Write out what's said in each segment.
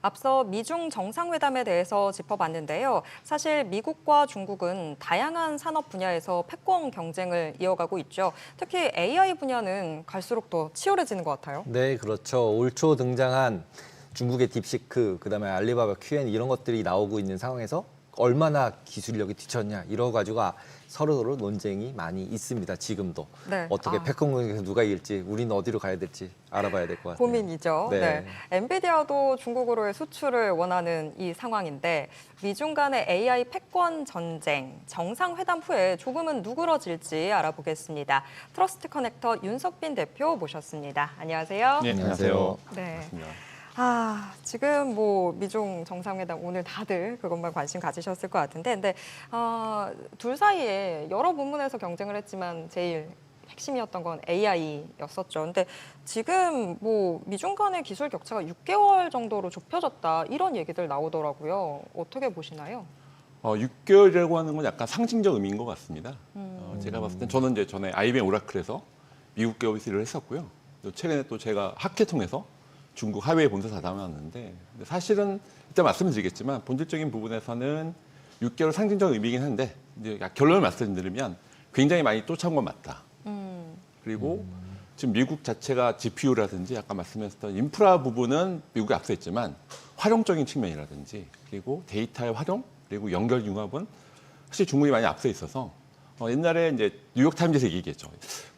앞서 미중 정상회담에 대해서 짚어봤는데요. 사실 미국과 중국은 다양한 산업 분야에서 패권 경쟁을 이어가고 있죠. 특히 AI 분야는 갈수록 더 치열해지는 것 같아요. 네, 그렇죠. 올 초 등장한 중국의 딥시크, 그다음에 알리바바 QN 이런 것들이 나오고 있는 상황에서 얼마나 기술력이 뒤쳤냐 이러가지고 서로 논쟁이 많이 있습니다. 지금도. 네. 어떻게 패권 경쟁에서 누가 이길지, 우리는 어디로 가야 될지 알아봐야 될 것 같아요. 고민이죠. 네. 네. 엔비디아도 중국으로의 수출을 원하는 이 상황인데 미중 간의 AI 패권 전쟁, 정상회담 후에 조금은 누그러질지 알아보겠습니다. 트러스트 커넥터 윤석빈 대표 모셨습니다. 안녕하세요. 네, 안녕하세요. 네. 반갑습니다. 지금 미중 정상회담 오늘 다들 그것만 관심 가지셨을 것 같은데, 근데 둘 사이에 여러 부문에서 경쟁을 했지만 제일 핵심이었던 건 AI였었죠. 근데 지금 미중 간의 기술 격차가 6개월 정도로 좁혀졌다 이런 얘기들 나오더라고요. 어떻게 보시나요? 6개월이라고 하는 건 약간 상징적 의미인 것 같습니다. 제가 봤을 땐 저는 이제 전에 IBM 오라클에서 미국 기업에서 일을 했었고요. 또 최근에 또 제가 하케통에서 중국 하웨이 본사 담당하는데 사실은 이따 말씀을 드리겠지만 본질적인 부분에서는 6개월 상징적 의미이긴 한데 이제 결론을 말씀드리면 굉장히 많이 쫓아온 건 맞다. 그리고 지금 미국 자체가 GPU라든지 아까 말씀하셨던 인프라 부분은 미국이 앞서 있지만 활용적인 측면이라든지 그리고 데이터의 활용 그리고 연결 융합은 사실 중국이 많이 앞서 있어서 옛날에 이제 뉴욕타임즈에서 얘기했죠.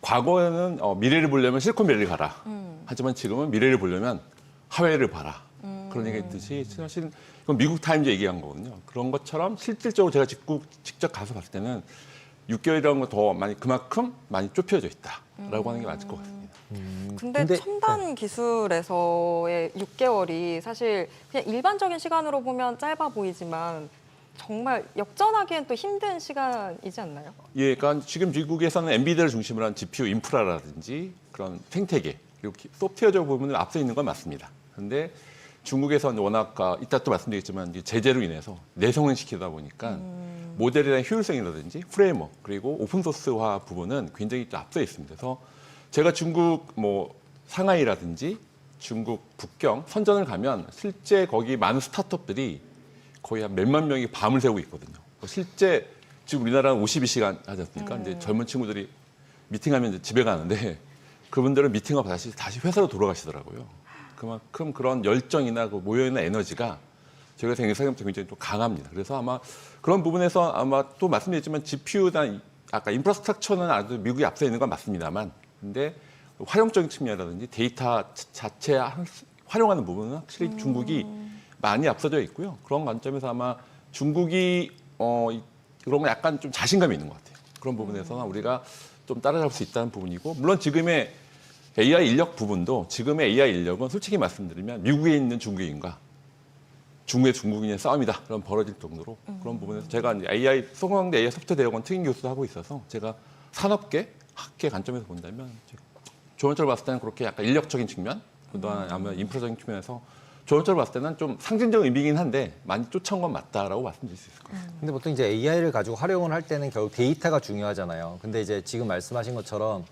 과거에는 미래를 보려면 실리콘밸리를 가라. 하지만 지금은 미래를 보려면 하웨이를 봐라. 그런 얘기가 있듯이 사실 이건 미국 타임즈 얘기한 거거든요. 그런 것처럼 실질적으로 제가 직접 가서 봤을 때는 6개월이라는 건 더 많이 그만큼 많이 좁혀져 있다라고 하는 게 맞을 것 같습니다. 근데 첨단 기술에서의 6개월이 사실 그냥 일반적인 시간으로 보면 짧아 보이지만 정말 역전하기엔 또 힘든 시간이지 않나요? 예, 그러니까 지금 미국에서는 엔비디아를 중심으로 한 GPU 인프라라든지 그런 생태계 그리고 소프트웨어적 부분을 앞서 있는 건 맞습니다. 그런데 중국에서는 워낙 이따 또 말씀드리겠지만 제재로 인해서 내성을 시키다 보니까 모델에 대한 효율성이라든지 프레임워크 그리고 오픈소스화 부분은 굉장히 앞서 있습니다. 그래서 제가 중국 상하이라든지 중국 북경 선전을 가면 실제 거기 많은 스타트업들이 거의 한 몇만 명이 밤을 새고 있거든요. 실제 지금 우리나라는 52시간 하지 않습니까? 이제 젊은 친구들이 미팅하면 이제 집에 가는데 그분들은 미팅하고 다시 회사로 돌아가시더라고요. 그만큼 그런 열정이나 그 모여있는 에너지가 저희가 생각해보면 굉장히 좀 강합니다. 그래서 아마 그런 부분에서 아마 또 말씀드렸지만 GPU나 아까 인프라스트럭처는 아주 미국이 앞서 있는 건 맞습니다만 근데 활용적인 측면이라든지 데이터 자체 활용하는 부분은 확실히 중국이 많이 앞서져 있고요. 그런 관점에서 아마 중국이 그런 건 약간 좀 자신감이 있는 것 같아요. 그런 부분에서는 우리가 좀 따라잡을 수 있다는 부분이고 물론 지금의 AI 인력 부분도 지금의 AI 인력은 솔직히 말씀드리면 미국에 있는 중국인과 중국의 중국인의 싸움이다. 그런 벌어질 정도로 그런 부분에서 제가 이제 송강대 AI 소프트웨어 대학원 특임 교수도 하고 있어서 제가 산업계, 학계 관점에서 본다면 조원적으로 봤을 때는 그렇게 약간 인력적인 측면, 그동안 아마 인프라적인 측면에서 조원적으로 봤을 때는 좀 상징적 의미이긴 한데 많이 쫓아온 건 맞다라고 말씀드릴 수 있을 것 같습니다. 근데 보통 이제 AI를 가지고 활용을 할 때는 결국 데이터가 중요하잖아요. 근데 이제 지금 말씀하신 것처럼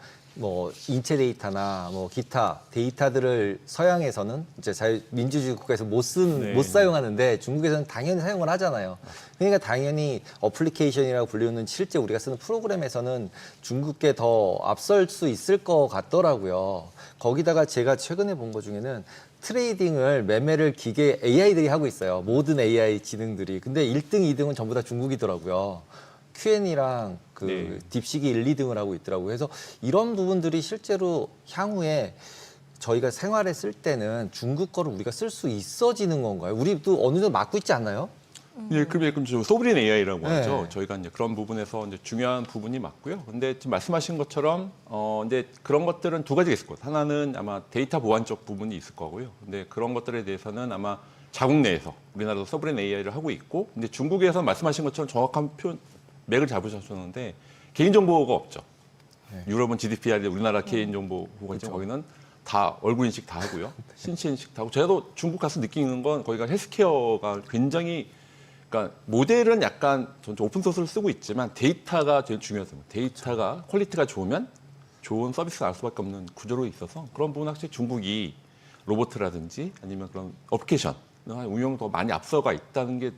인체 데이터나 기타 데이터들을 서양에서는 이제 민주주의 국가에서 못 사용하는데 중국에서는 당연히 사용을 하잖아요. 그러니까 당연히 어플리케이션이라고 불리는 실제 우리가 쓰는 프로그램에서는 중국계 더 앞설 수 있을 것 같더라고요. 거기다가 제가 최근에 본 것 중에는 트레이딩을 매매를 기계 AI들이 하고 있어요. 모든 AI 지능들이. 근데 1등, 2등은 전부 다 중국이더라고요. QN이랑 네. 딥식이 1, 2등을 하고 있더라고요. 그래서 이런 부분들이 실제로 향후에 저희가 생활에 쓸 때는 중국 거를 우리가 쓸 수 있어지는 건가요? 우리도 어느 정도 막고 있지 않나요? 예, 그럼 소브린 AI라고 네. 하죠. 저희가 이제 그런 부분에서 이제 중요한 부분이 맞고요. 근데 지금 말씀하신 것처럼 이제 그런 것들은 두 가지가 있을 것 같아요. 하나는 아마 데이터 보안 쪽 부분이 있을 거고요. 근데 그런 것들에 대해서는 아마 자국 내에서 우리나라도 소브린 AI를 하고 있고, 근데 중국에서 말씀하신 것처럼 정확한 맥을 잡으셨는데 개인정보가 없죠. 네. 유럽은 GDPR인데 우리나라 개인정보 보호가 있죠. 거기는 다 얼굴 인식 다 하고요. 신체 인식 다 하고. 저도 중국 가서 느끼는 건 거기가 헬스케어가 굉장히 그러니까 모델은 약간 오픈소스를 쓰고 있지만 데이터가 제일 중요하습니다. 데이터가 퀄리티가 좋으면 좋은 서비스가 나올 수밖에 없는 구조로 있어서 그런 부분 확실히 중국이 로봇이라든지 아니면 그런 어플리케이션 운영 더 많이 앞서가 있다는 게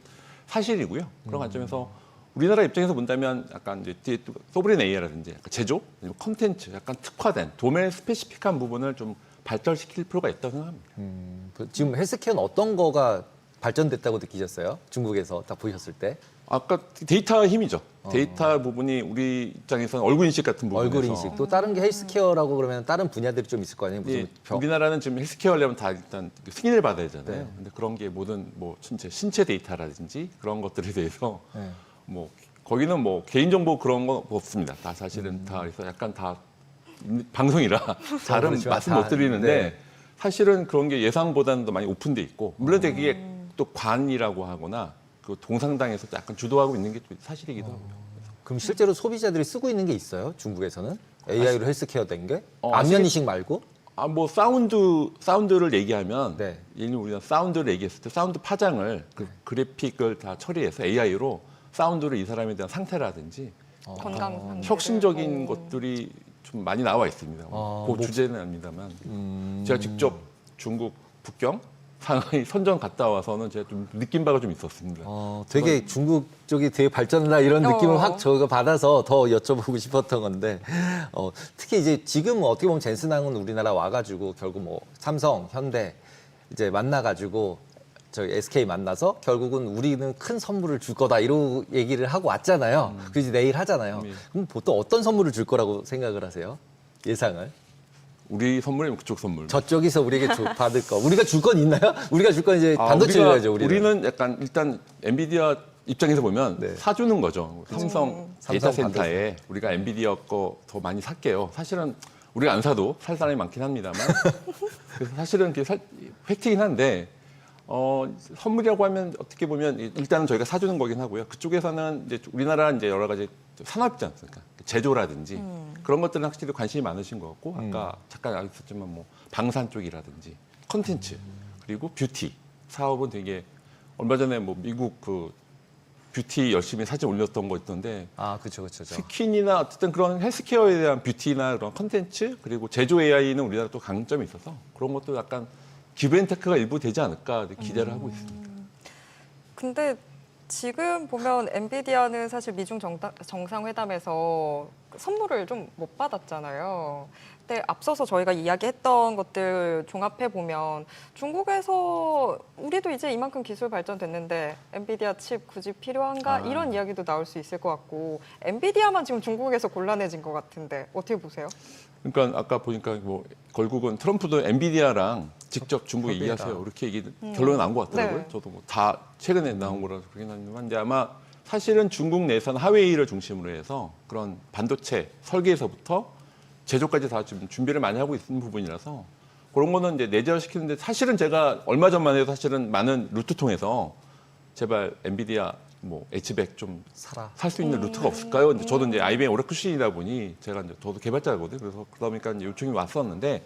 사실이고요. 그런 관점에서 우리나라 입장에서 본다면 약간 이제 뒤에 또 소브린 AI라든지 약간 제조, 컨텐츠, 약간 특화된 도메인 스페시픽한 부분을 좀 발달시킬 필요가 있다고 생각합니다. 지금 헬스케어는 어떤 거가 발전됐다고 느끼셨어요? 중국에서 딱 보셨을 때? 아까 데이터 힘이죠. 데이터 부분이 우리 입장에서는 얼굴 인식 같은 부분에서 얼굴 인식. 또 다른 게 헬스케어라고 그러면 다른 분야들이 좀 있을 거 아니에요? 무슨 우리나라는 지금 헬스케어 하려면 다 일단 승인을 받아야 되잖아요. 근데 그런 게 모든 뭐 신체 데이터라든지 그런 것들에 대해서 네. 뭐 거기는 뭐 개인정보 그런 건 없습니다. 다 사실은 다 그래서 약간 다 방송이라 잘은 그렇지만 말씀 다, 못 드리는데 네. 사실은 그런 게 예상보다는 더 많이 오픈돼 있고 물론 되게 또 관이라고 하거나 그 동상당에서 약간 주도하고 있는 게 또 사실이기도 하고요. 그럼 실제로 소비자들이 쓰고 있는 게 있어요? 중국에서는? AI로 헬스케어 된 게? 어, 안면 인식 말고? 아, 뭐 사운드를 얘기하면 네. 예를 들면 우리가 사운드를 얘기했을 때 사운드 파장을 그 그래픽을 다 처리해서 AI로 사운드를 이 사람에 대한 상태라든지 건강 상태. 혁신적인 것들이 좀 많이 나와 있습니다. 그 목- 주제는 아닙니다만 제가 직접 중국 북경 상하이 선전 갔다 와서는 제가 좀 느낀 바가 좀 있었습니다. 되게 중국 쪽이 되게 발전했나 이런 느낌을 어. 확 저희가 받아서 더 여쭤보고 싶었던 건데 특히 이제 지금 어떻게 보면 젠슨항은 우리나라 와가지고 결국 뭐 삼성, 현대 이제 만나가지고 저희 SK 만나서 결국은 우리는 큰 선물을 줄 거다 이런 얘기를 하고 왔잖아요. 그래서 내일 하잖아요. 그럼 보통 어떤 선물을 줄 거라고 생각을 하세요? 예상을? 우리 선물이면 그쪽 선물. 저쪽에서 우리에게 받을 거. 우리가 줄 건 있나요? 우리가 줄 건 이제 반도체를 해야죠. 우리는 약간 일단 엔비디아 입장에서 보면 네. 사주는 거죠. 삼성 데이터 삼성 센터에 우리가 엔비디아 거 더 많이 살게요. 사실은 우리가 안 사도 살 사람이 많긴 합니다만 그래서 사실은 그게 팩트긴 한데 선물이라고 하면 어떻게 보면 일단은 저희가 사주는 거긴 하고요. 그쪽에서는 이제 우리나라 이제 여러 가지 산업이지 않습니까? 제조라든지 그런 것들은 확실히 관심이 많으신 것 같고 아까 잠깐 알려줬지만 뭐 방산 쪽이라든지 컨텐츠 그리고 뷰티 사업은 되게 얼마 전에 뭐 미국 그 뷰티 열심히 사진 올렸던 거 있던데 그렇죠. 스킨이나 어쨌든 그런 헬스케어에 대한 뷰티나 그런 컨텐츠 그리고 제조 AI는 우리나라 또 강점이 있어서 그런 것도 약간 기브앤테크가 일부 되지 않을까 기대를 하고 있습니다. 근데 지금 보면 엔비디아는 사실 미중 정상회담에서 선물을 좀 못 받았잖아요. 근데 앞서서 저희가 이야기했던 것들 종합해 보면 중국에서 우리도 이제 이만큼 기술 발전됐는데 엔비디아 칩 굳이 필요한가 이런 이야기도 나올 수 있을 것 같고 엔비디아만 지금 중국에서 곤란해진 것 같은데 어떻게 보세요? 그러니까 아까 보니까 뭐 결국은 트럼프도 엔비디아랑 직접 중국에 협의해라. 얘기하세요. 이렇게 결론이 나온 것 같더라고요. 네. 저도 뭐 다 최근에 나온 거라서 그러긴 하지만 이제 아마 사실은 중국 내에서는 하웨이를 중심으로 해서 그런 반도체 설계에서부터 제조까지 다 지금 준비를 많이 하고 있는 부분이라서 그런 거는 이제 내재화시키는데 사실은 제가 얼마 전만 해도 사실은 많은 루트 통해서 제발 엔비디아 뭐 H백 좀 사라. 살 수 있는 루트가 없을까요? 이제 저도 이제 IBM 오라클 출신이다 보니 제가 이제 저도 개발자거든요. 그래서 그러다 보니까 이제 요청이 왔었는데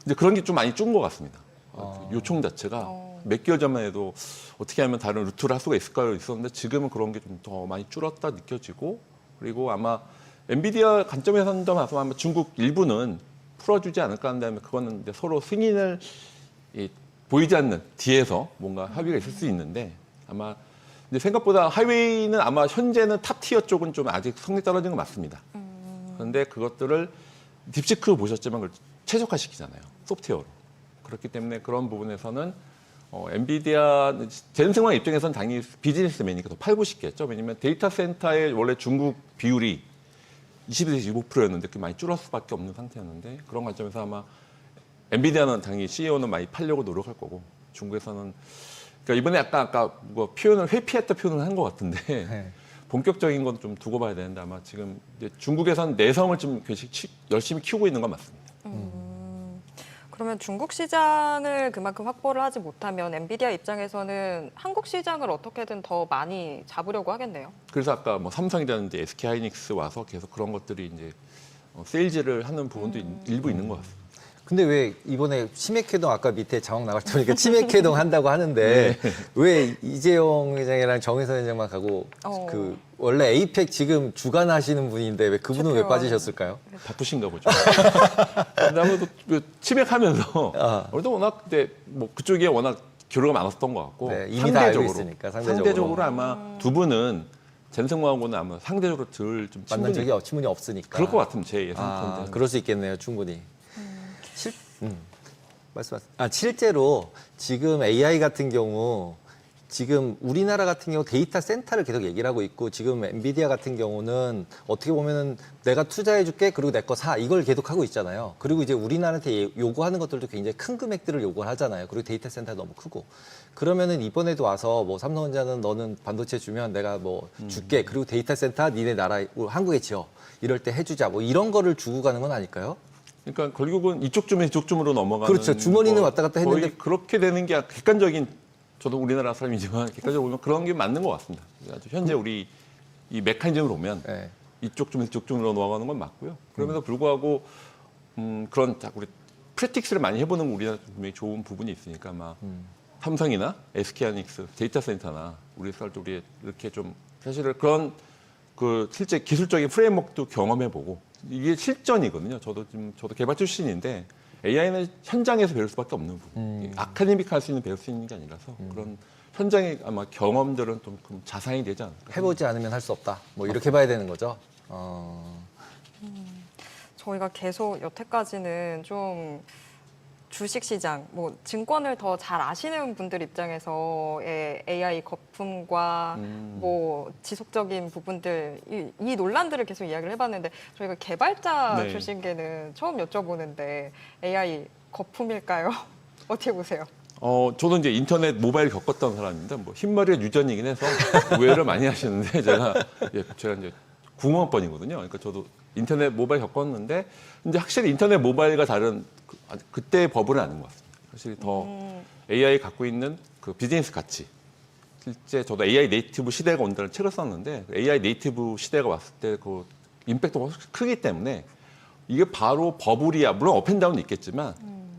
이제 그런 게 좀 많이 준 것 같습니다. 그 요청 자체가 몇 개월 전만 해도 어떻게 하면 다른 루트를 할 수가 있을까요? 있었는데 지금은 그런 게 좀 더 많이 줄었다 느껴지고 그리고 아마 엔비디아 관점에서는 아마 중국 일부는 풀어주지 않을까 하는 다음에 그거는 이제 서로 승인을 보이지 않는 뒤에서 뭔가 합의가 있을 수 있는데 아마 근데 생각보다 하웨이는 아마 현재는 탑티어 쪽은 좀 아직 성능 떨어진 건 맞습니다. 그런데 그것들을 딥시크 보셨지만 그걸 최적화시키잖아요. 소프트웨어로. 그렇기 때문에 그런 부분에서는 엔비디아 젠슨왕 입장에서는 당연히 비즈니스맨이니까 더 팔고 싶겠죠. 왜냐하면 데이터 센터의 원래 중국 비율이 20에서 25%였는데 그게 많이 줄었을 수밖에 없는 상태였는데 그런 관점에서 아마 엔비디아는 당연히 CEO는 많이 팔려고 노력할 거고 중국에서는 그러니까 이번에 약간 아까 뭐 표현을 회피했다 표현을 한 것 같은데 네. 본격적인 건 좀 두고 봐야 되는데 아마 지금 이제 중국에서는 내성을 좀 열심히 키우고 있는 건 맞습니다. 그러면 중국 시장을 그만큼 확보를 하지 못하면 엔비디아 입장에서는 한국 시장을 어떻게든 더 많이 잡으려고 하겠네요. 그래서 아까 뭐 삼성이라든지 SK 하이닉스 와서 계속 그런 것들이 이제 세일즈를 하는 부분도 일부 있는 것 같습니다. 근데 왜 이번에 치맥회동 아까 밑에 자막 나갈 때 보니까 치맥회동 한다고 하는데 왜 이재용 회장이랑 정의선 회장만 가고 그 원래 에이펙 지금 주관하시는 분인데 왜 그분은 왜 대표와. 빠지셨을까요? 바쁘신가 보죠. 근데 아무래도 치맥하면서 우리도 워낙 근데 뭐 그쪽에 워낙 교류가 많았던 것 같고 네, 이미 다 알고 상대적으로 있으니까, 상대적으로. 아마 두 분은 젠승모하고는 아마 상대적으로 덜 좀 만난 친분이 친분이 없으니까. 그럴 것 같으면 제 예상컨대. 그럴 수 있겠네요, 충분히. 말씀하세요. 실제로 지금 AI 같은 경우 지금 우리나라 같은 경우 데이터 센터를 계속 얘기를 하고 있고 지금 엔비디아 같은 경우는 어떻게 보면은 내가 투자해줄게 그리고 내 거 사 이걸 계속 하고 있잖아요. 그리고 이제 우리나라한테 요구하는 것들도 굉장히 큰 금액들을 요구를 하잖아요. 그리고 데이터 센터가 너무 크고 그러면은 이번에도 와서 뭐 삼성전자는 너는 반도체 주면 내가 뭐 줄게 그리고 데이터 센터 니네 나라 한국에 지어 이럴 때 해주자 뭐 이런 거를 주고 가는 건 아닐까요? 그러니까 결국은 이쪽 주면 이쪽 줌으로 넘어가는 그렇죠. 주머니는 왔다 갔다 했는데 거의 그렇게 되는 게 객관적인 저도 우리나라 사람이지만 객관적으로 보면 그런 게 맞는 것 같습니다. 현재 우리 이 메커니즘을 보면 네. 이쪽 줌 이쪽 줌으로 넘어가는 건 맞고요. 그럼에도 불구하고 그런 우리 프랙틱스를 많이 해보는 우리나라 분명히 좋은 부분이 있으니까 아마 삼성이나 SK하이닉스 데이터 센터나 우리 쌀들이 이렇게 좀 사실은 그런 그 실제 기술적인 프레임워크도 경험해보고 이게 실전이거든요. 저도 개발 출신인데 AI는 현장에서 배울 수밖에 없는 부분. 아카데믹 할 수 있는 배울 수 있는 게 아니라서 그런 현장의 아마 경험들은 좀 자산이 되지 않을까. 해보지 않으면 할 수 없다. 뭐 이렇게 봐야 되는 거죠. 저희가 계속 여태까지는 좀 주식시장, 뭐 증권을 더 잘 아시는 분들 입장에서의 AI 거품과 뭐 지속적인 부분들 이 논란들을 계속 이야기를 해봤는데 저희가 개발자 네. 출신계는 처음 여쭤보는데 AI 거품일까요? 어떻게 보세요? 저도 이제 인터넷 모바일 겪었던 사람인데 뭐 흰머리의 유전이긴 해서 오해를 많이 하시는데 제가 이제 궁원번이거든요. 그러니까 저도 인터넷 모바일 겪었는데 이제 확실히 인터넷 모바일과 다른 그때의 버블은 아닌 것 같습니다. 사실 더 AI 갖고 있는 그 비즈니스 가치. 실제 저도 AI 네이티브 시대가 온다는 책을 썼는데 AI 네이티브 시대가 왔을 때 그 임팩트가 크기 때문에 이게 바로 버블이야. 물론 업앤다운은 있겠지만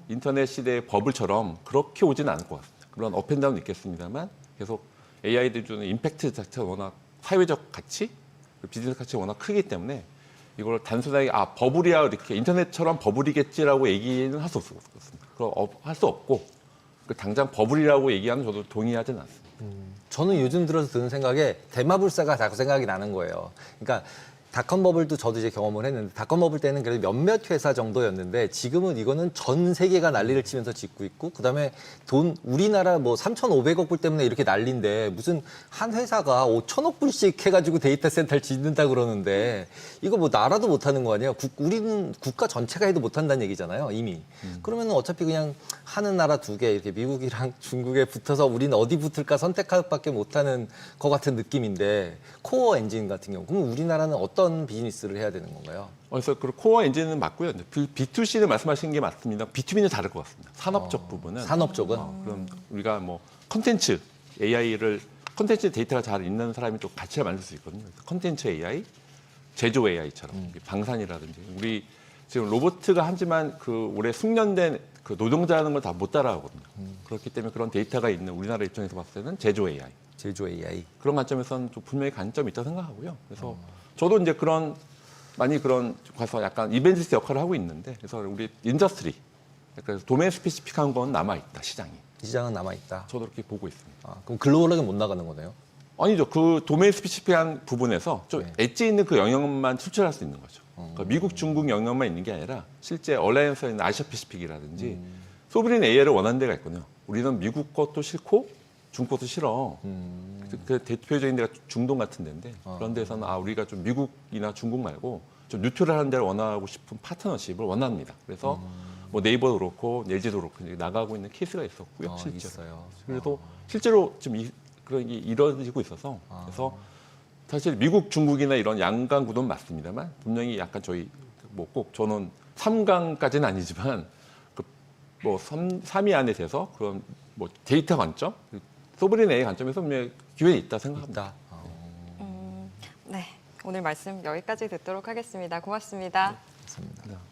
인터넷 시대의 버블처럼 그렇게 오지는 않을 것 같습니다. 물론 업앤다운은 있겠습니다만 계속 AI들이 주는 임팩트 자체가 워낙 사회적 가치, 비즈니스 가치가 워낙 크기 때문에 이걸 단순하게 버블이야 이렇게 인터넷처럼 버블이겠지라고 얘기는 할 수 없을 것 같습니다. 그럼 할 수 없고 당장 버블이라고 얘기하는 저도 동의하지는 않습니다. 저는 요즘 들어서 드는 생각에 대마불사가 자꾸 생각이 나는 거예요. 그러니까 닷컴 버블도 저도 이제 경험을 했는데 닷컴 버블 때는 그래도 몇몇 회사 정도였는데 지금은 이거는 전 세계가 난리를 치면서 짓고 있고 그다음에 우리나라 뭐 3,500억 불 때문에 이렇게 난리인데 무슨 한 회사가 5천억 불씩 해가지고 데이터 센터를 짓는다 그러는데 이거 뭐 나라도 못하는 거 아니에요? 우리는 국가 전체가 해도 못한다는 얘기잖아요 이미. 그러면 어차피 그냥 하는 나라 두 개 이렇게 미국이랑 중국에 붙어서 우리는 어디 붙을까 선택할 밖에 못하는 것 같은 느낌인데 코어 엔진 같은 경우 그럼 우리나라는 어떤 비즈니스를 해야 되는 건가요? 그래서 그 코어 엔진은 맞고요. B2C는 말씀하시는 게 맞습니다. B2B는 다를 것 같습니다. 산업적 부분은. 산업 쪽은? 그럼 우리가 뭐 컨텐츠 AI를 컨텐츠 데이터가 잘 있는 사람이 또 가치를 만들 수 있거든요. 컨텐츠 AI, 제조 AI처럼 방산이라든지 우리 지금 로봇가 하지만 그 올해 숙련된 그 노동자라는 걸 다 못 따라하거든요. 그렇기 때문에 그런 데이터가 있는 우리나라 입장에서 봤을 때는 제조 AI. 제조 AI. 그런 관점에서는 좀 분명히 관점이 있다고 생각하고요. 그래서 저도 이제 많이 그런 가서 약간 이벤트스 역할을 하고 있는데 그래서 우리 인더스트리, 그래서 도메인 스페시픽한 건 남아 있다 시장이. 시장은 남아 있다. 저도 그렇게 보고 있습니다. 그럼 글로벌하게 못 나가는 거네요. 아니죠. 그 도메인 스페시픽한 부분에서 좀 네. 엣지 있는 그 영역만 출출할 수 있는 거죠. 그러니까 미국, 중국 영역만 있는 게 아니라 실제 얼라이언스에 있는 아시아 패시픽이라든지 소브린 AI를 원하는 데가 있거든요. 우리는 미국 것도 싫고 중국 것도 싫어. 그 대표적인 데가 중동 같은 데인데 그런 데서는 우리가 좀 미국이나 중국 말고 좀 뉴트럴한 데를 원하고 싶은 파트너십을 원합니다. 그래서 뭐 네이버도 그렇고 LG도 그렇고 이제 나가고 있는 케이스가 있었고요. 실제로. 있어요. 그래도 실제로 지금 그런 게 이루어지고 있어서 그래서 사실 미국, 중국이나 이런 양강 구도는 맞습니다만 분명히 약간 저희 뭐 꼭 저는 3강까지는 아니지만 뭐 3위 안에 돼서 그런 뭐 데이터 관점, 소브린 AI 관점에서 분명히 기회는 있다 생각합니다. 네, 오늘 말씀 여기까지 듣도록 하겠습니다. 고맙습니다. 감사합니다.